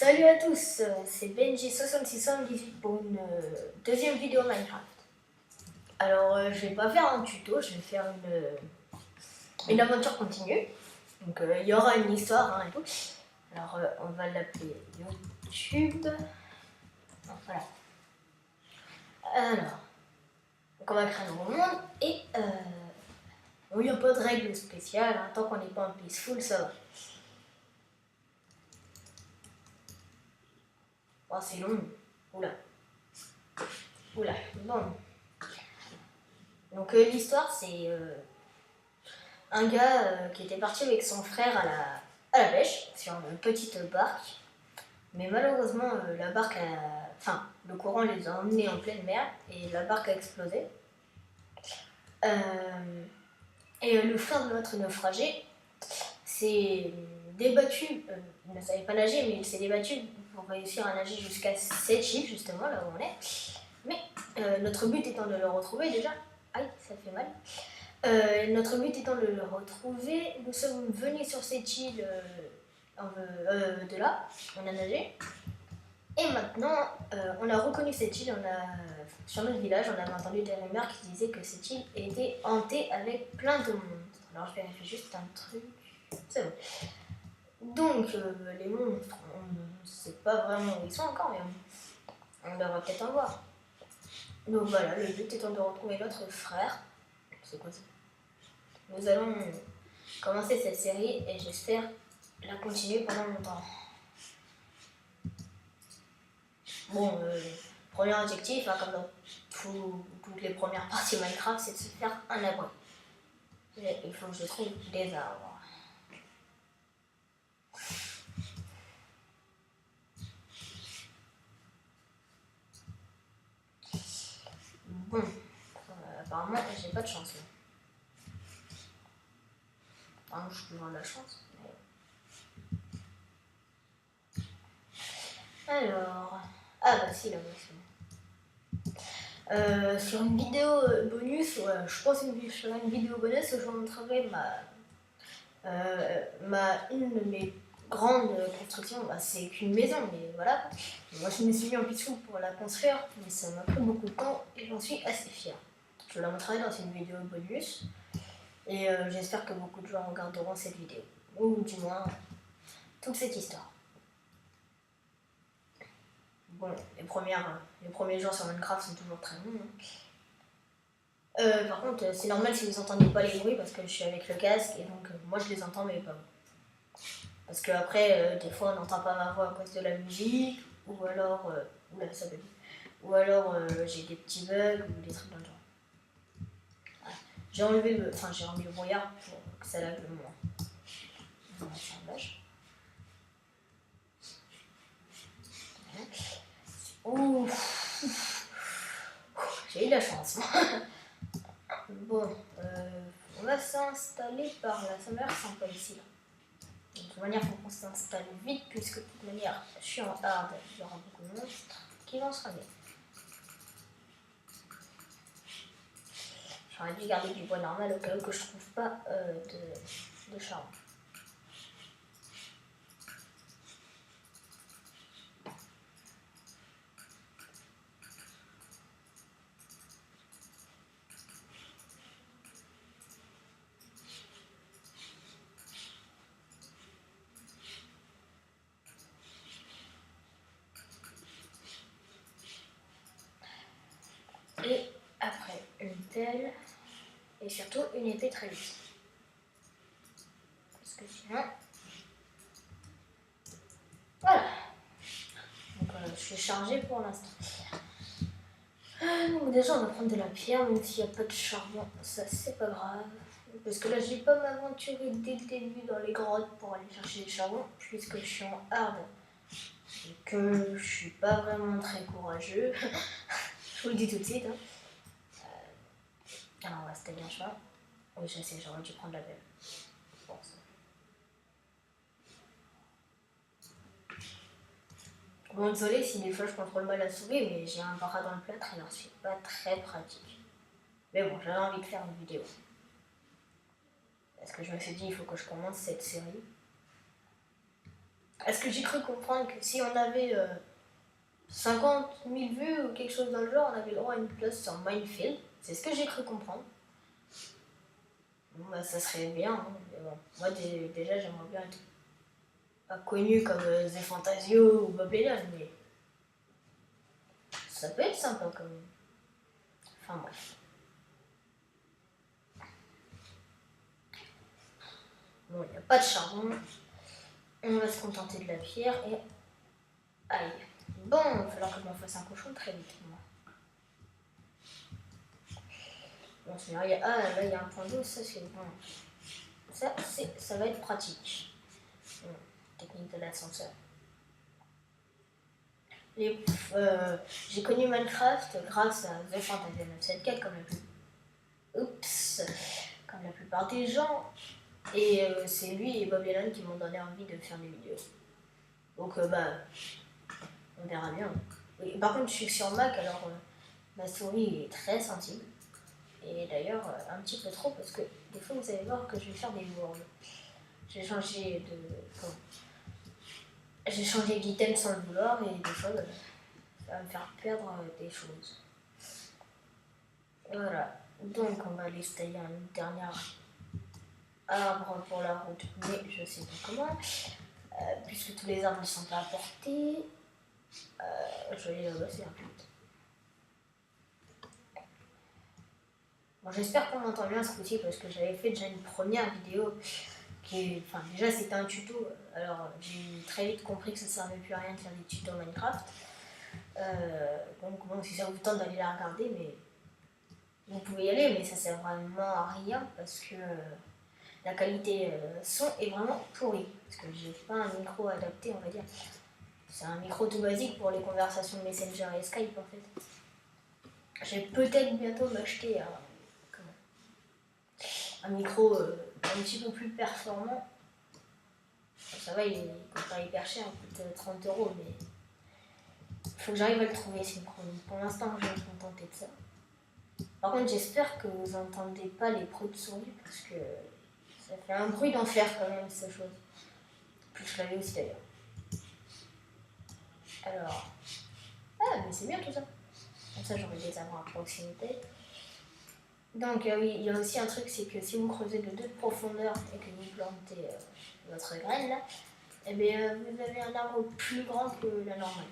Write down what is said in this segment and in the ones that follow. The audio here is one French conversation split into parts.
Salut à tous, c'est Benji6618 pour une deuxième vidéo Minecraft. Alors je vais pas faire un tuto, je vais faire une aventure continue. Donc il y aura une histoire et tout. Alors on va l'appeler YouTube. Voilà. Alors, donc on va créer un nouveau monde et il n'y a pas de règles spéciales, hein, tant qu'on n'est pas en peaceful ça va. Oh, c'est long. Oula. Bon. Donc l'histoire c'est un gars qui était parti avec son frère à la pêche sur une petite barque. Mais malheureusement la barque le courant les a emmenés en pleine mer et la barque a explosé. Et le frère de notre naufragé s'est débattu, il ne savait pas nager mais il s'est débattu pour réussir à nager jusqu'à cette île justement là où on est. Mais notre but étant de le retrouver déjà, aïe ça fait mal. Notre but étant de le retrouver, nous sommes venus sur cette île de là, on a nagé. Et maintenant, on a reconnu cette île, sur notre village, on avait entendu des rumeurs qui disaient que cette île était hantée avec plein de monstres. Alors je vérifie juste un truc, c'est bon. Donc les monstres, on ne sait pas vraiment où ils sont encore, mais on devrait peut-être en voir. Donc voilà, le but étant de retrouver notre frère. C'est quoi ça? Nous allons commencer cette série et j'espère la continuer pendant longtemps. Bon, premier objectif, comme dans toutes les premières parties Minecraft, c'est de se faire un abri. Et il faut que je trouve des arbres. Bon, apparemment j'ai pas de chance là. Enfin, je peux avoir de la chance. Mais... Alors... Ah bah si, là, sur une vidéo bonus, je pense sur une vidéo bonus, je vous montrerai une de mes grandes constructions. C'est qu'une maison, mais voilà. Moi je me suis mis en piscine pour la construire, mais ça m'a pris beaucoup de temps et j'en suis assez fière. Je la montrerai dans une vidéo bonus et j'espère que beaucoup de gens regarderont cette vidéo, ou du moins toute cette histoire. Bon, les premiers jours sur Minecraft sont toujours très longs. Par contre, c'est normal si vous n'entendez pas les bruits parce que je suis avec le casque et donc moi je les entends mais pas vous. Parce que après, des fois on n'entend pas ma voix à cause de la musique ou alors, j'ai des petits bugs ou des trucs dans le genre. Ouais. J'ai remis le brouillard pour que ça lave le moins. Ouh, j'ai eu de la chance. Bon, on va s'installer par là. Ça m'a l'air sympa ici. Là. De toute manière, il faut qu'on s'installe vite, puisque de toute manière, je suis en hard. Il y aura beaucoup de monstres qui vont se ramener. J'aurais dû garder du bois normal au cas où que je trouve pas de charbon. Et après une pelle et surtout une épée très vite. Parce que sinon... Voilà. Donc je suis chargée pour l'instant. Donc déjà on va prendre de la pierre, même s'il n'y a pas de charbon, ça c'est pas grave. Parce que là je vais pas m'aventurer dès le début dans les grottes pour aller chercher des charbons, puisque je suis en hard. Et que je suis pas vraiment très courageux. Je vous le dis tout de suite. Hein. Alors on va se tailler un chemin. Oui je sais, j'aurais dû prendre la belle. Bon, bon, désolé si des fois je contrôle mal la souris, mais j'ai un bras dans le plâtre alors c'est pas très pratique. Mais bon, j'avais envie de faire une vidéo. Parce que je me suis dit, il faut que je commence cette série. Est-ce que j'ai cru comprendre que si on avait 50 000 vues ou quelque chose dans le genre, on avait le droit à une place sur Minefield. C'est ce que j'ai cru comprendre. Bon, bah, ça serait bien. Hein, mais bon. Moi, déjà, j'aimerais bien être pas connu comme The Fantasio ou Bob Dylan, mais ça peut être sympa quand même. Enfin bref. Bon, il n'y a pas de charbon. On va se contenter de la pierre et... Aïe. Bon, il va falloir que je m'en fasse un cochon très vite. Moi. Bon, là, il y a un point d'eau, ça c'est bon. Ça va être pratique. Bon, technique de l'ascenseur. J'ai connu Minecraft grâce à The Fantasy 974 comme la plupart des gens. Et c'est lui et Bob Dylan qui m'ont donné envie de faire des vidéos. Donc on verra bien. Oui, par contre je suis sur Mac, alors ma souris est très sensible. Et d'ailleurs un petit peu trop parce que des fois vous allez voir que je vais faire des words. J'ai changé d'item sans le vouloir et des fois ça va me faire perdre des choses. Voilà. Donc on va aller se tailler une dernière arbre pour la route, mais je sais pas comment. Puisque tous les arbres ne sont pas apportés, je vais aller là-bas, c'est rapide. Bon, j'espère qu'on m'entend bien ce coup-ci parce que j'avais fait déjà une première vidéo déjà c'était un tuto, alors j'ai très vite compris que ça ne servait plus à rien de faire des tutos Minecraft. Donc bon, si ça vous tente d'aller la regarder, mais vous pouvez y aller, mais ça sert vraiment à rien parce que la qualité son est vraiment pourrie. Parce que j'ai pas un micro adapté, on va dire. C'est un micro tout basique pour les conversations de Messenger et Skype en fait. Je vais peut-être bientôt m'acheter un micro un petit peu plus performant. Ça va, il coûte pas hyper cher, il coûte 30 €, mais il faut que j'arrive à le trouver ce micro. Pour l'instant, je vais me contenter de ça. Par contre, j'espère que vous n'entendez pas les pros de souris parce que ça fait un bruit d'enfer quand même, cette chose. Plus je l'avais aussi d'ailleurs. Alors, mais c'est bien tout ça. Comme ça, j'aurai des arbres à proximité. Donc, oui, il y a aussi un truc, c'est que si vous creusez de 2 de profondeur et que vous plantez votre graine là, eh bien, vous avez un arbre plus grand que la normale.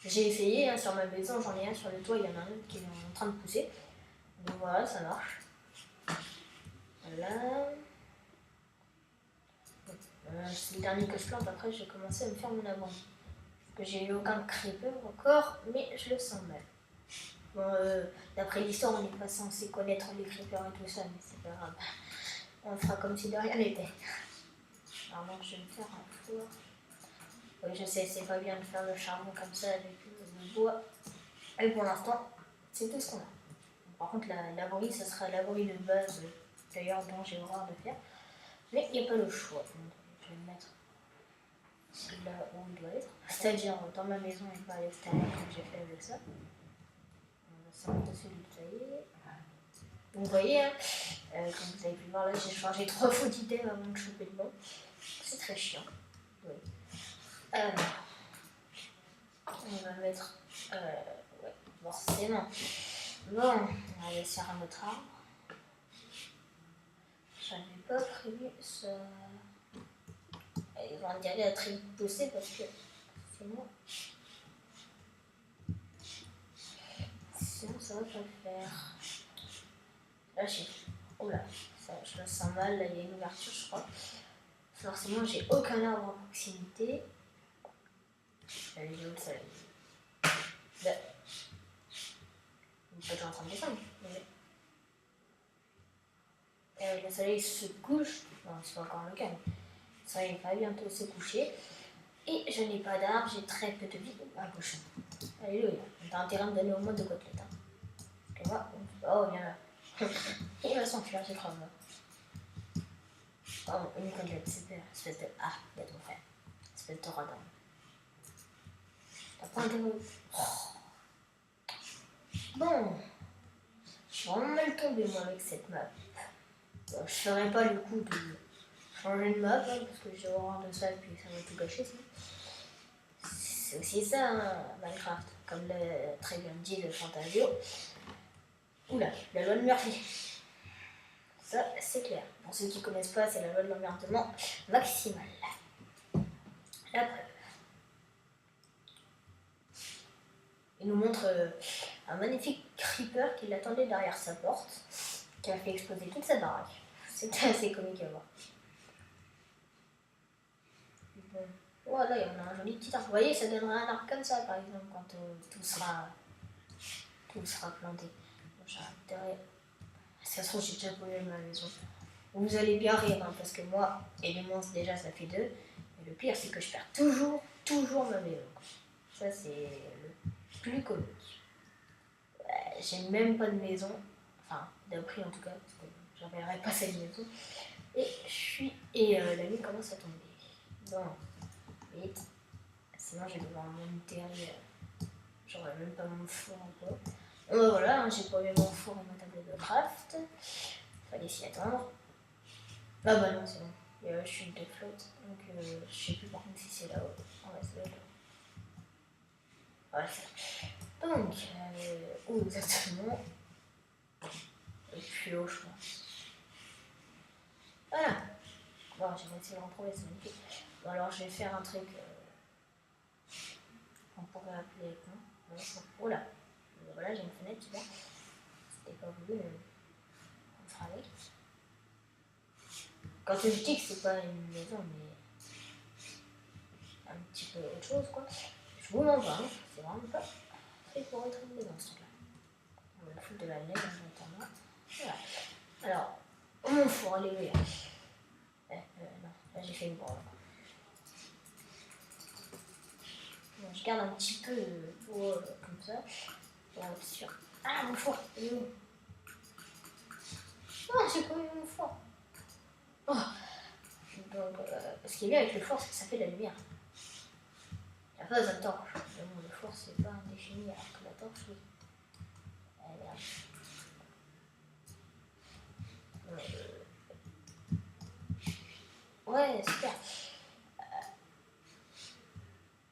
J'ai essayé sur ma maison, j'en ai un sur le toit, il y en a un autre qui est en train de pousser. Donc voilà, ça marche. Voilà. C'est le dernier que je plante, après j'ai commencé à me faire mon abandon. Que j'ai eu aucun creeper encore, mais je le sens mal. Bon, d'après l'histoire, on n'est pas censé connaître les creepers et tout ça, mais c'est pas grave. On fera comme si de rien n'était. Alors donc je vais me faire un four. Oui, je sais, c'est pas bien de faire le charbon comme ça avec le bois. Et pour l'instant, c'est tout ce qu'on a. Par contre, l'abri, ça sera l'abri de base, d'ailleurs, dont j'ai horreur de faire. Mais il n'y a pas le choix. Donc, je vais le mettre là où il doit être. C'est-à-dire dans ma maison et pas à l'extérieur, comme j'ai fait avec ça. On va s'avancer le tailler. Vous voyez, hein, comme vous avez pu voir là, j'ai changé 3 fois d'idem avant de choper le bon. C'est très chiant. Oui. Alors, on va mettre. Ouais, forcément. Bon, on va laisser un autre arbre. J'avais pas prévu ça. Ils vont y aller à très vite pousser parce que sinon ça va pas le faire. Là oula, je le sens mal, là il y a une ouverture je crois. Forcément j'ai aucun arbre à proximité. Il est où le soleil? Là. Je suis en train de descendre. Le soleil se couche. Non, c'est pas encore le cas. Le soleil va bientôt se coucher. Et je n'ai pas d'arbre, j'ai très peu de vie. Un cochon. Alléluia. T'as intérêt à me donner au moins 2 côtelettes. Hein. Et moi, oh, viens là. Il va s'enfuir, j'ai trop peur. Oh, une côtelette, super. Espèce de. Ah, il y a ton frère. Espèce de radin. T'as pas intérêt. Oh. Bon. Je suis vraiment mal tombé, moi, avec cette map. Bon, je ferai pas le coup de changer de map, hein, parce que j'ai horreur de ça et puis ça va tout gâcher. C'est aussi ça, hein, Minecraft, comme l'a très bien dit de Fantasio. Oula, la loi de Murphy. Ça, c'est clair. Pour ceux qui ne connaissent pas, c'est la loi de l'emmerdement maximal. La preuve. Il nous montre un magnifique creeper qui l'attendait derrière sa porte, qui a fait exploser toute sa baraque. C'était assez comique à voir. Bon. Voilà, il y en a un joli petit arbre. Vous voyez, ça donnerait un arbre comme ça, par exemple, quand tout sera planté. J'ai intérêt. Ça se trouve, j'ai déjà pollué ma maison. Vous allez bien rire, hein, parce que moi et les monstres, déjà, ça fait 2. Et le pire, c'est que je perds toujours ma maison. Ça, c'est le plus comique. J'ai même pas de maison. Enfin, d'après en tout cas, parce que j'enverrai pas cette maison. Et la nuit commence à tomber. Bon, vite. Sinon, je vais devoir monter. J'aurai même pas mon four encore. Voilà, hein, j'ai pas eu mon four et ma table de craft. Fallait s'y attendre. Ah bah non, c'est bon. Il y a la chute de flotte. Donc je sais plus par contre si c'est là-haut. Ouais, c'est là-haut. Ouais, c'est là. Donc, où exactement? Et plus haut, je pense. Voilà. Bon, j'ai réussi à en trouver, c'est magnifique. Bon, alors je vais faire un truc qu'on pourrait appeler comment? Oh là. Voilà, j'ai une fenêtre, tu vois. C'était pas voulu, mais on fera avec. Quand je dis que c'est pas une maison, mais un petit peu autre chose, quoi. Je vous mens pas, hein. C'est vraiment pas fait pour être une maison, ce truc-là. On va foutre de la neige en attendant. Voilà. Alors, mon four, alléluia. Non, là j'ai fait une branle. Bon, je garde un petit peu de peau comme ça. Pour être sûr. Ah, mon four, il est où? Non, j'ai pas eu mon four. Oh. Donc, ce qui est bien avec le four, c'est que ça fait de la lumière. Il n'y a pas besoin de torche. Mais bon, le four, c'est pas indéfini, alors que la torche, oui. Merde. Ouais, super.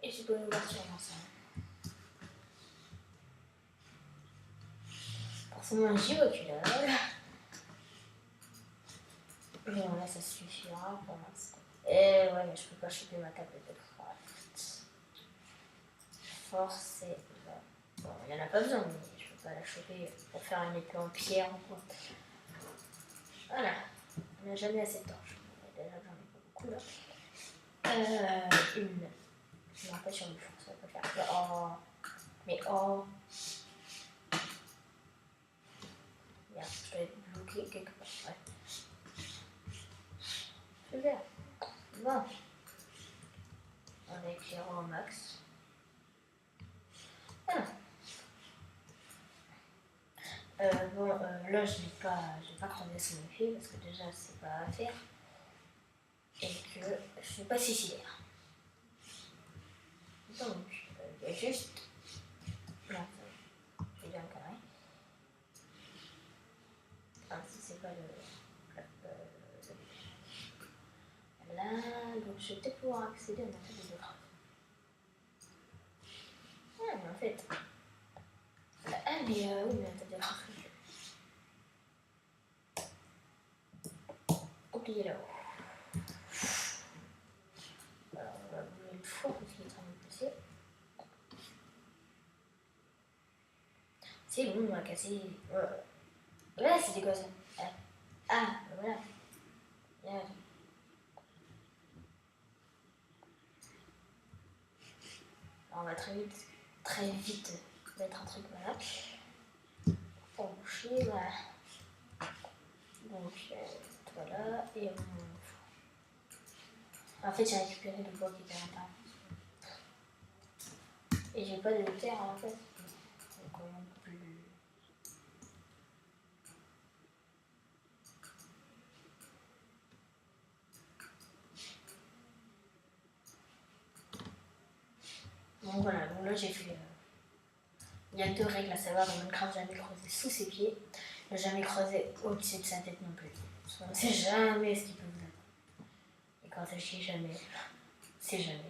Et j'ai pas une ouverture dans ça. Forcément, un géoculage. Bon, là, ça suffira pour l'instant. Et ouais, mais je peux pas choper ma table de craft. Forcément. Bon, il n'y en a pas besoin, mais je peux pas la choper pour faire un éclat en pierre ou quoi. Voilà. On n'a jamais assez de torches. Déjà, j'en ai pas beaucoup là. Une. Je me rappelle sur le four, ça va pas faire. Oh. Mais oh. Merde, je dois être bloqué quelque part. Ouais. Super. Bon. On a éclairé au max. Voilà. Bon, là, je n'ai pas creusé sous mes pieds parce que déjà, c'est pas à faire. Et que je suis pas suicidaire. Donc, il y a juste. Non, j'ai dit un carré. Ah, si c'est pas là, donc je vais peut-être pouvoir accéder à ma table de craft. Ah, mais en fait. Ah, mais oui, mais la table de craft. Oubliez là-haut. Alors, on va bouger le four parce qu'il est en train de passer. C'est bon, on va casser. Ouais, c'était quoi ça? Ah, voilà. Bien. Alors, on va très vite mettre un truc, voilà. Pour boucher, voilà. Donc, voilà. Et en fait, j'ai récupéré le bois qui était à l'intérieur. Et j'ai pas de terre en fait. Donc, on peut plus. Donc voilà, donc là j'ai fait. Il y a 2 règles à savoir dans Minecraft, jamais creuser sous ses pieds, ne jamais creuser au-dessus de sa tête non plus. Parce qu'on ne sait jamais ce qui peut vous attendre. Quand je dis jamais, c'est jamais.